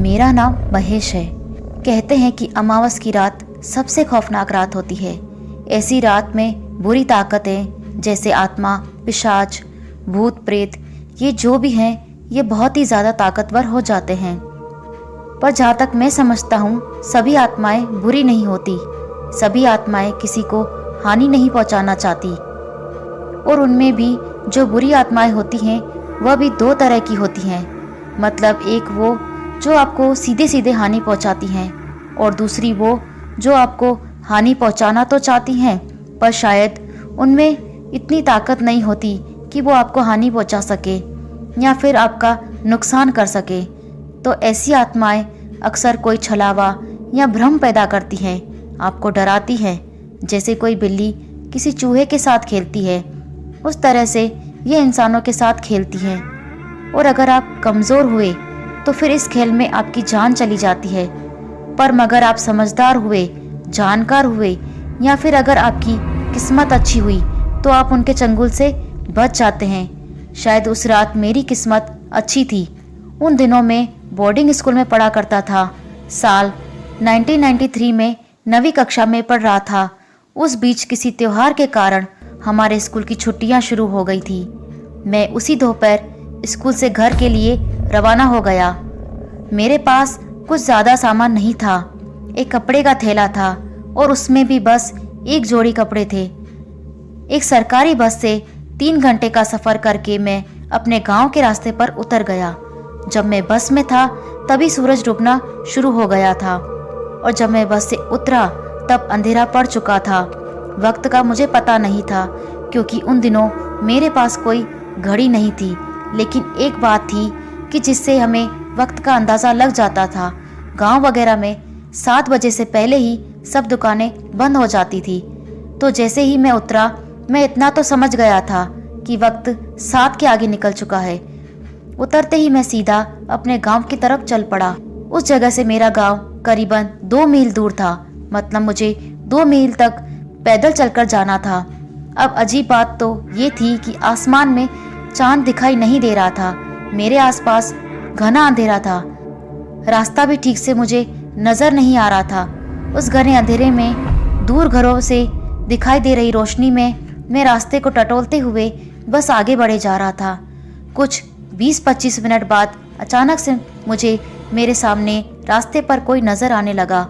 मेरा नाम महेश है। कहते हैं कि अमावस की रात सबसे खौफनाक रात होती है। ऐसी रात में बुरी ताकतें जैसे आत्मा, पिशाच, भूत प्रेत, ये जो भी हैं ये बहुत ही ज़्यादा ताकतवर हो जाते हैं। पर जहाँ तक मैं समझता हूँ सभी आत्माएं बुरी नहीं होती। सभी आत्माएं किसी को हानि नहीं पहुँचाना चाहती। और उनमें भी जो बुरी आत्माएं होती हैं वह भी दो तरह की होती हैं। मतलब एक वो जो आपको सीधे सीधे हानि पहुंचाती हैं और दूसरी वो जो आपको हानि पहुंचाना तो चाहती हैं पर शायद उनमें इतनी ताकत नहीं होती कि वो आपको हानि पहुंचा सके या फिर आपका नुकसान कर सके। तो ऐसी आत्माएं अक्सर कोई छलावा या भ्रम पैदा करती हैं, आपको डराती हैं। जैसे कोई बिल्ली किसी चूहे के साथ खेलती है उस तरह से ये इंसानों के साथ खेलती हैं। और अगर आप कमज़ोर हुए तो फिर इस खेल में आपकी जान चली जाती है। पर मगर आप समझदार हुए, जानकार हुए या फिर अगर आपकी किस्मत अच्छी हुई तो आप उनके चंगुल से बच जाते हैं। शायद उस रात मेरी किस्मत अच्छी थी। उन दिनों में बोर्डिंग स्कूल में पढ़ा करता था। साल 1993 में 9वीं कक्षा में पढ़ रहा था। उस बीच किसी त्योहार के कारण हमारे स्कूल की छुट्टियां शुरू हो गई थी। मैं उसी दोपहर स्कूल से घर के लिए रवाना हो गया। मेरे पास कुछ ज़्यादा सामान नहीं था। एक कपड़े का थैला था और उसमें भी बस एक जोड़ी कपड़े थे। एक सरकारी बस से 3 घंटे का सफ़र करके मैं अपने गांव के रास्ते पर उतर गया। जब मैं बस में था तभी सूरज डूबना शुरू हो गया था और जब मैं बस से उतरा तब अंधेरा पड़ चुका था। वक्त का मुझे पता नहीं था क्योंकि उन दिनों मेरे पास कोई घड़ी नहीं थी। लेकिन एक बात थी कि जिससे हमें वक्त का अंदाज़ा लग जाता था। गांव वगैरह में 7 बजे से पहले ही सब दुकानें बंद हो जाती थी। तो जैसे ही मैं उतरा मैं इतना तो समझ गया था कि वक्त 7 के आगे निकल चुका है। उतरते ही मैं सीधा अपने गांव की तरफ चल पड़ा। उस जगह से मेरा गांव करीबन 2 मील दूर था। मतलब मुझे 2 मील तक पैदल चलकर जाना था। अब अजीब बात तो ये थी कि आसमान में चांद दिखाई नहीं दे रहा था। मेरे आसपास घना अंधेरा था। रास्ता भी ठीक से मुझे नजर नहीं आ रहा था। उस घने अंधेरे में दूर घरों से दिखाई दे रही रोशनी में मैं रास्ते को टटोलते हुए बस आगे बढ़े जा रहा था। कुछ 20-25 मिनट बाद अचानक से मुझे मेरे सामने रास्ते पर कोई नजर आने लगा।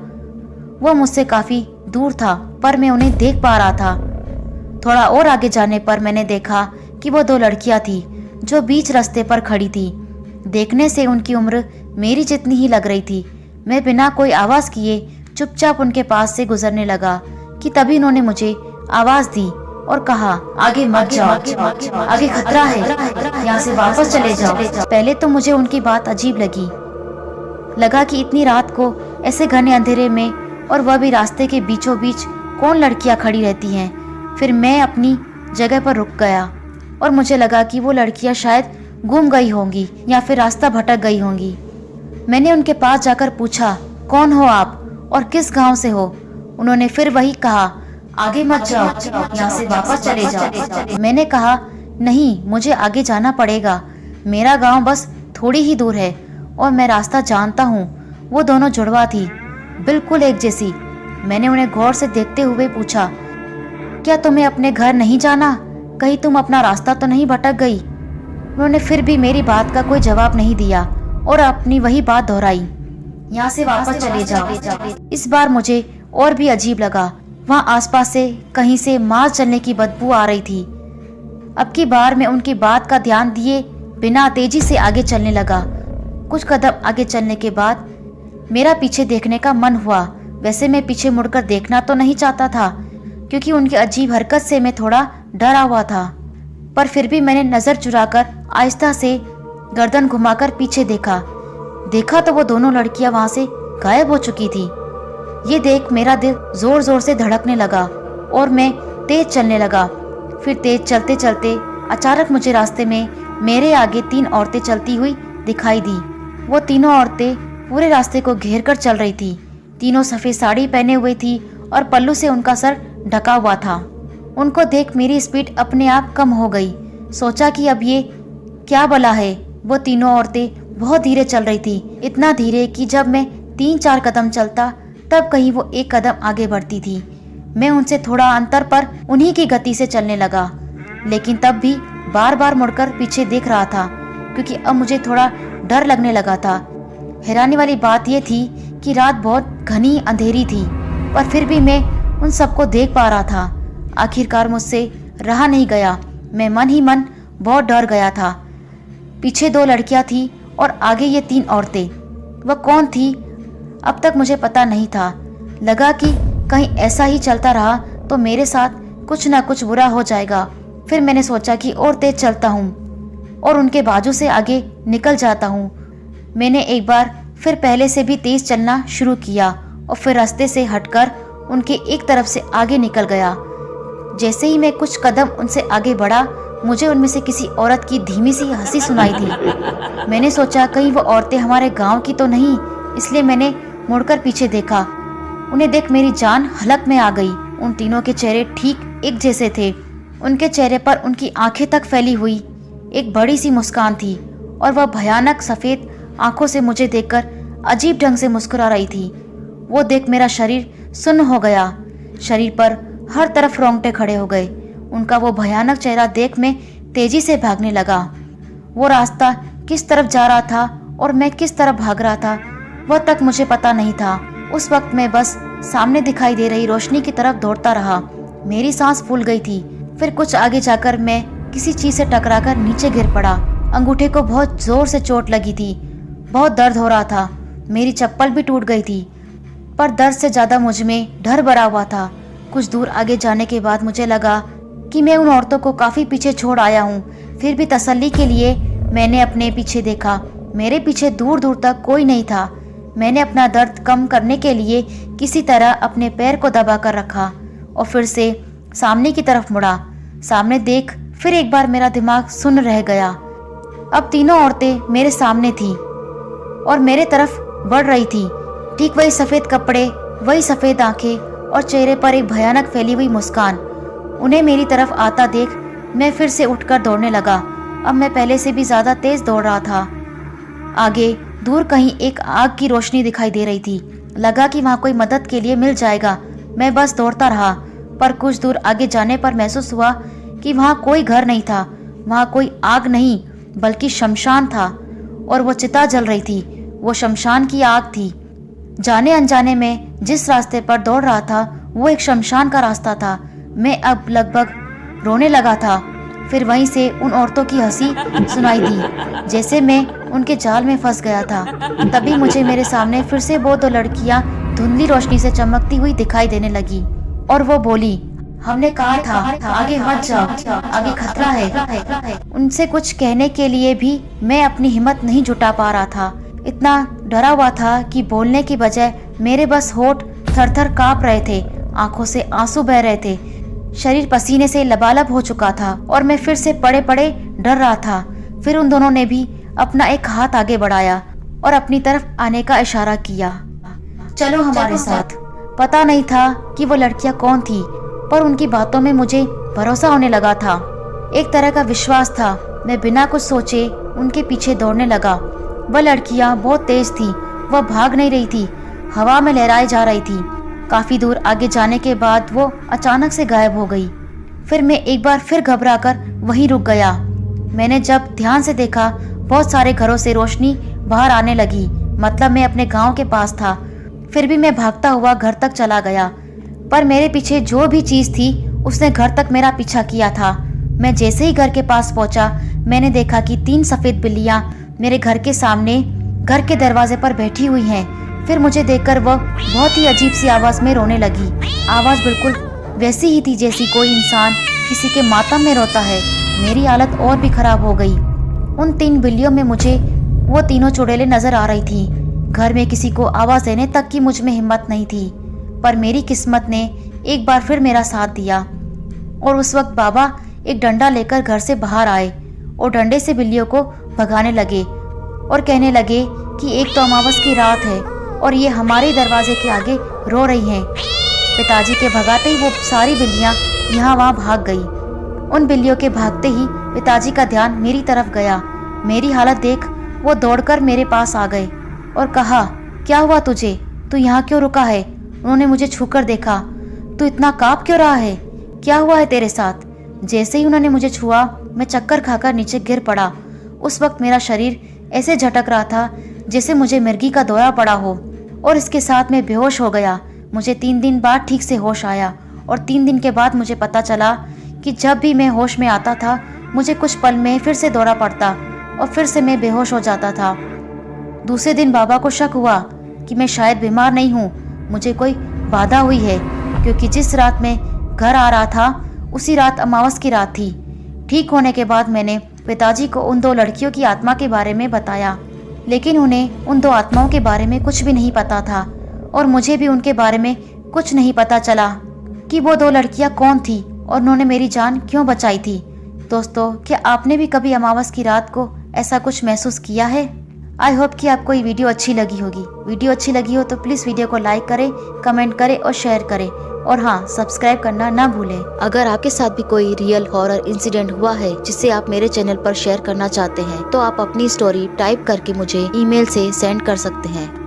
वह मुझसे काफ़ी दूर था पर मैं उन्हें देख पा रहा था। थोड़ा और आगे जाने पर मैंने देखा कि वो 2 लड़कियां थी जो बीच रास्ते पर खड़ी थी। देखने से उनकी उम्र मेरी जितनी ही लग रही थी। मैं बिना कोई आवाज़ किए चुपचाप उनके पास से गुजरने लगा कि तभी उन्होंने मुझे आवाज़ दी और कहा, आगे मत जाओ, आगे खतरा है, यहाँ से वापस चले जाओ। पहले तो मुझे उनकी बात अजीब लगा कि इतनी रात को ऐसे घने अंधेरे में और वह भी रास्ते के बीचों बीच कौन लड़कियां खड़ी रहती हैं। फिर मैं अपनी जगह पर रुक गया और मुझे लगा कि वो लड़कियां शायद गुम गई होंगी या फिर रास्ता भटक गई होंगी। मैंने उनके पास जाकर पूछा, कौन हो आप और किस गांव से हो? उन्होंने फिर वही कहा, आगे मत जाओ, यहाँ से वापस चले जाओ। मैंने कहा, नहीं, मुझे आगे जाना पड़ेगा। मेरा गांव बस थोड़ी ही दूर है और मैं रास्ता जानता हूँ। वो दोनों जुड़वा थी, बिल्कुल एक जैसी। मैंने उन्हें गौर से देखते हुए पूछा, क्या तुम्हें अपने घर नहीं जाना? कहीं तुम अपना रास्ता तो नहीं भटक गई? उन्होंने फिर भी मेरी बात का कोई जवाब नहीं दिया और अपनी वही बात दोहराई, यहाँ से वापस चले जाओ। इस बार मुझे और भी अजीब लगा। वहाँ आसपास से कहीं से मांस जलने की बदबू आ रही थी। अब की बार मैं उनकी बात का ध्यान दिए बिना तेजी से आगे चलने लगा। कुछ कदम आगे चलने के बाद मेरा पीछे देखने का मन हुआ। वैसे मैं पीछे मुड़कर देखना तो नहीं चाहता था क्योंकि उनकी अजीब हरकत से मैं थोड़ा डरा हुआ था। पर फिर भी मैंने नज़र चुराकर आहिस्ता से गर्दन घुमाकर पीछे देखा तो वो दोनों लड़कियां वहां से गायब हो चुकी थी। ये देख मेरा दिल जोर जोर से धड़कने लगा और मैं तेज चलने लगा। फिर तेज चलते चलते अचानक मुझे रास्ते में मेरे आगे 3 औरतें चलती हुई दिखाई दी। वो तीनों औरतें पूरे रास्ते को घेर कर चल रही थी। तीनों सफ़ेद साड़ी पहने हुए थी और पल्लू से उनका सर ढका हुआ था। उनको देख मेरी स्पीड अपने आप कम हो गई। सोचा कि अब ये क्या भला है। वो तीनों औरतें बहुत धीरे चल रही थी, इतना धीरे कि जब मैं 3-4 कदम चलता तब कहीं वो 1 कदम आगे बढ़ती थी। मैं उनसे थोड़ा अंतर पर उन्हीं की गति से चलने लगा, लेकिन तब भी बार बार मुड़कर पीछे देख रहा था, क्योंकि अब मुझे थोड़ा डर लगने लगा था। हैरानी वाली बात यह थी कि रात बहुत घनी अंधेरी थी, पर फिर भी मैं उन सबको देख पा रहा था। आखिरकार मुझसे रहा नहीं गया, मैं मन ही मन बहुत डर गया था। पीछे 2 लड़कियां थी और आगे ये 3 औरतें। वह कौन थी अब तक मुझे पता नहीं था। लगा कि कहीं ऐसा ही चलता रहा तो मेरे साथ कुछ ना कुछ बुरा हो जाएगा। फिर मैंने सोचा कि और तेज चलता हूँ और उनके बाजू से आगे निकल जाता हूँ। मैंने एक बार फिर पहले से भी तेज चलना शुरू किया और फिर रास्ते से हटकर उनके एक तरफ से आगे निकल गया। जैसे ही मैं कुछ कदम उनसे आगे बढ़ा, मुझे उनमें से किसी औरत की धीमी सी हंसी सुनाई थी। मैंने सोचा कहीं वो औरतें हमारे गांव की तो नहीं, इसलिए मैंने मुड़कर पीछे देखा। उन्हें देख मेरी जान हलक में आ गई। उन तीनों के चेहरे ठीक एक जैसे थे। उनके चेहरे पर उनकी आंखें तक फैली हुई एक बड़ी सी मुस्कान थी और वह भयानक सफ़ेद आंखों से मुझे देखकर अजीब ढंग से मुस्कुरा रही थी। वो देख मेरा शरीर सुन्न हो गया। शरीर पर हर तरफ रोंगटे खड़े हो गए। उनका वो भयानक चेहरा देख मैं तेजी से भागने लगा। वो रास्ता किस तरफ जा रहा था और मैं किस तरफ भाग रहा था वह तक मुझे पता नहीं था। उस वक्त मैं बस सामने दिखाई दे रही रोशनी की तरफ दौड़ता रहा। मेरी सांस फूल गई थी। फिर कुछ आगे जाकर मैं किसी चीज से टकराकर नीचे गिर पड़ा। अंगूठे को बहुत जोर से चोट लगी थी। बहुत दर्द हो रहा था। मेरी चप्पल भी टूट गई थी, पर दर्द से ज्यादा मुझ में डर भरा हुआ था। कुछ दूर आगे जाने के बाद मुझे लगा कि मैं उन औरतों को काफी पीछे छोड़ आया हूँ। फिर भी तसल्ली के लिए मैंने अपने पीछे देखा। मेरे पीछे दूर दूर तक कोई नहीं था। मैंने अपना दर्द कम करने के लिए किसी तरह अपने पैर को दबा कर रखा और फिर से सामने की तरफ मुड़ा। सामने देख फिर एक बार मेरा दिमाग सुन्न रह गया। अब तीनों औरतें मेरे सामने थी और मेरे तरफ बढ़ रही थी। ठीक वही सफ़ेद कपड़े, वही सफ़ेद आंखें और चेहरे पर एक भयानक फैली हुई मुस्कान। उन्हें मेरी तरफ आता देख मैं फिर से उठकर दौड़ने लगा। अब मैं पहले से भी ज़्यादा तेज दौड़ रहा था। आगे दूर कहीं एक आग की रोशनी दिखाई दे रही थी। लगा कि वहाँ कोई मदद के लिए मिल जाएगा। मैं बस दौड़ता रहा, पर कुछ दूर आगे जाने पर महसूस हुआ कि वहाँ कोई घर नहीं था। वहाँ कोई आग नहीं बल्कि शमशान था और वो चिता जल रही थी। वो शमशान की आग थी। जाने अनजाने में जिस रास्ते पर दौड़ रहा था वो एक शमशान का रास्ता था। मैं अब लगभग रोने लगा था। फिर वहीं से उन औरतों की हंसी सुनाई दी, जैसे मैं उनके जाल में फंस गया था। तभी मुझे मेरे सामने फिर से वो 2 लड़कियां धुंधली रोशनी से चमकती हुई दिखाई देने लगी और वो बोली, हमने कहा था आगे मत जाओ, आगे खतरा है। उनसे कुछ कहने के लिए भी मैं अपनी हिम्मत नहीं जुटा पा रहा था। इतना डरा हुआ था कि बोलने की बजाय मेरे बस होठ थर-थर कांप रहे थे, आंखों से आंसू बह रहे थे, शरीर पसीने से लबालब हो चुका था और मैं फिर से पड़े पड़े डर रहा था। फिर उन दोनों ने भी अपना एक हाथ आगे बढ़ाया और अपनी तरफ आने का इशारा किया, चलो हमारे साथ। पता नहीं था कि वो लड़कियां कौन थी, पर उनकी बातों में मुझे भरोसा होने लगा था। एक तरह का विश्वास था। मैं बिना कुछ सोचे उनके पीछे दौड़ने लगा। वह लड़कियां बहुत तेज थी। वह भाग नहीं रही थी, हवा में लहराई जा रही थी। काफी दूर आगे जाने के बाद वो अचानक से गायब हो गई। फिर मैं एक बार फिर घबराकर वहीं रुक गया। मैंने जब ध्यान से देखा, बहुत सारे घरों से रोशनी बाहर आने लगी। मतलब मैं अपने गांव के पास था। फिर भी मैं भागता हुआ घर तक चला गया, पर मेरे पीछे जो भी चीज थी उसने घर तक मेरा पीछा किया था। मैं जैसे ही घर के पास पहुंचा, मैंने देखा कि 3 सफेद बिल्लियां मेरे घर के सामने घर के दरवाजे पर बैठी हुई हैं। फिर मुझे देखकर वह बहुत ही अजीब सी आवाज में रोने लगी। आवाज बिल्कुल वैसी ही थी जैसी कोई इंसान किसी के मातम में रोता है। मेरी हालत और भी खराब हो गई। उन 3 बिल्लियों में मुझे वो तीनों चुड़ैलें नजर आ रही थी। घर में किसी को आवाज देने तक की मुझ में हिम्मत नहीं थी, पर मेरी किस्मत ने एक बार फिर मेरा साथ दिया और उस वक्त बाबा एक डंडा लेकर घर से बाहर आए और डंडे से बिल्लियों को भगाने लगे और कहने लगे कि एक तो अमावस की रात है और ये हमारे दरवाजे के आगे रो रही हैं। पिताजी के भगाते ही वो सारी बिल्लियां यहाँ वहाँ भाग गई। उन बिल्लियों के भागते ही पिताजी का ध्यान मेरी तरफ गया। मेरी हालत देख वो दौड़कर मेरे पास आ गए और कहा, क्या हुआ तुझे? तू यहाँ क्यों रुका है? उन्होंने मुझे छूकर देखा। तू इतना काँप क्यों रहा है? क्या हुआ है तेरे साथ? जैसे ही उन्होंने मुझे छुआ, मैं चक्कर खाकर नीचे गिर पड़ा। उस वक्त मेरा शरीर ऐसे झटक रहा था जैसे मुझे मिर्गी का दौरा पड़ा हो, और इसके साथ मैं बेहोश हो गया। मुझे 3 दिन बाद ठीक से होश आया, और 3 दिन के बाद मुझे पता चला कि जब भी मैं होश में आता था, मुझे कुछ पल में फिर से दौरा पड़ता और फिर से मैं बेहोश हो जाता था। दूसरे दिन बाबा को शक हुआ कि मैं शायद बीमार नहीं हूँ, मुझे कोई बाधा हुई है, क्योंकि जिस रात मैं घर आ रहा था उसी रात अमावस की रात थी। ठीक होने के बाद मैंने पिताजी को उन 2 लड़कियों की आत्मा के बारे में बताया, लेकिन उन्हें उन 2 आत्माओं के बारे में कुछ भी नहीं पता था, और मुझे भी उनके बारे में कुछ नहीं पता चला कि वो 2 लड़कियां कौन थी और उन्होंने मेरी जान क्यों बचाई थी। दोस्तों, क्या आपने भी कभी अमावस की रात को ऐसा कुछ महसूस किया है? आई होप कि आपको ये वीडियो अच्छी लगी होगी। वीडियो अच्छी लगी हो तो प्लीज़ वीडियो को लाइक करें, कमेंट करें और शेयर करें, और हाँ, सब्सक्राइब करना ना भूलें। अगर आपके साथ भी कोई रियल हॉरर इंसिडेंट हुआ है जिसे आप मेरे चैनल पर शेयर करना चाहते हैं, तो आप अपनी स्टोरी टाइप करके मुझे ईमेल से सेंड कर सकते हैं।